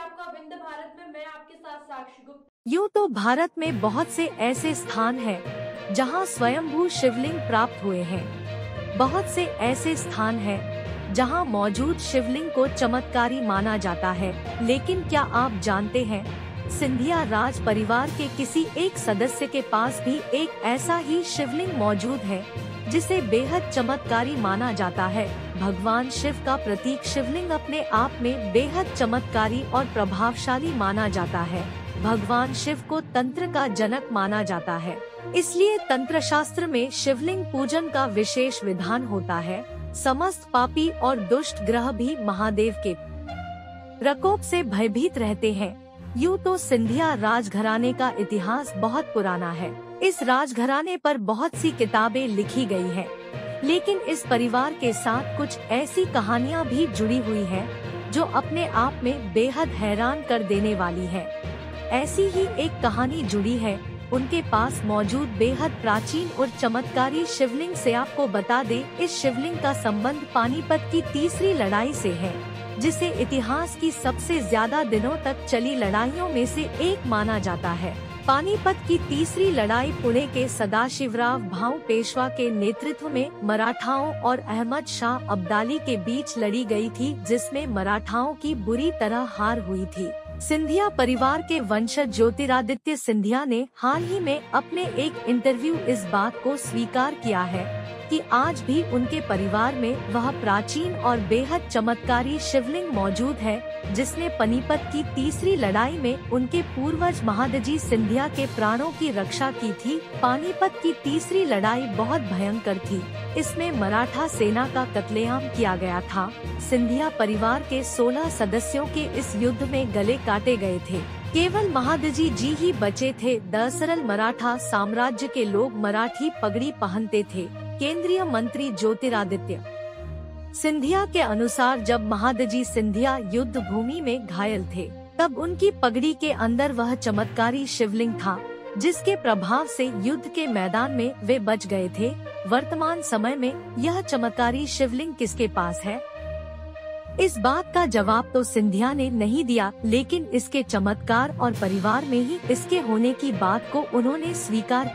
आपका विंध्य भारत में मैं आपके साथ साक्षी गुप्ता। यूँ तो भारत में बहुत से ऐसे स्थान हैं जहाँ स्वयंभू शिवलिंग प्राप्त हुए हैं। बहुत से ऐसे स्थान हैं जहाँ मौजूद शिवलिंग को चमत्कारी माना जाता है। लेकिन क्या आप जानते हैं, सिंधिया राज परिवार के किसी एक सदस्य के पास भी एक ऐसा ही शिवलिंग मौजूद है जिसे बेहद चमत्कारी माना जाता है। भगवान शिव का प्रतीक शिवलिंग अपने आप में बेहद चमत्कारी और प्रभावशाली माना जाता है। भगवान शिव को तंत्र का जनक माना जाता है, इसलिए तंत्र शास्त्र में शिवलिंग पूजन का विशेष विधान होता है। समस्त पापी और दुष्ट ग्रह भी महादेव के प्रकोप से भयभीत रहते हैं। यूँ तो सिंधिया राजघराने का इतिहास बहुत पुराना है। इस राजघराने पर बहुत सी किताबें लिखी गई हैं, लेकिन इस परिवार के साथ कुछ ऐसी कहानियां भी जुड़ी हुई हैं जो अपने आप में बेहद हैरान कर देने वाली है। ऐसी ही एक कहानी जुड़ी है उनके पास मौजूद बेहद प्राचीन और चमत्कारी शिवलिंग से। आपको बता दें, इस शिवलिंग का संबंध पानीपत की तीसरी लड़ाई से है, जिसे इतिहास की सबसे ज्यादा दिनों तक चली लड़ाइयों में से एक माना जाता है। पानीपत की तीसरी लड़ाई पुणे के सदाशिवराव भाऊ पेशवा के नेतृत्व में मराठाओं और अहमद शाह अब्दाली के बीच लड़ी गई थी, जिसमें मराठाओं की बुरी तरह हार हुई थी। सिंधिया परिवार के वंशज ज्योतिरादित्य सिंधिया ने हाल ही में अपने एक इंटरव्यू इस बात को स्वीकार किया है कि आज भी उनके परिवार में वह प्राचीन और बेहद चमत्कारी शिवलिंग मौजूद है जिसने पानीपत की तीसरी लड़ाई में उनके पूर्वज महादजी सिंधिया के प्राणों की रक्षा की थी। पानीपत की तीसरी लड़ाई बहुत भयंकर थी। इसमें मराठा सेना का कत्लेआम किया गया था। सिंधिया परिवार के 16 सदस्यों के इस युद्ध में गले काटे गए थे। केवल महादजी जी ही बचे थे। दरअसल मराठा साम्राज्य के लोग मराठी पगड़ी पहनते थे। केंद्रीय मंत्री ज्योतिरादित्य सिंधिया के अनुसार जब महादजी सिंधिया युद्ध भूमि में घायल थे, तब उनकी पगड़ी के अंदर वह चमत्कारी शिवलिंग था, जिसके प्रभाव से युद्ध के मैदान में वे बच गए थे। वर्तमान समय में यह चमत्कारी शिवलिंग किसके पास है? इस बात का जवाब तो सिंधिया ने नहीं दिया, लेकिन इसके चमत्कार और परिवार में ही इसके होने की बात को उन्होंने स्वीकार किया।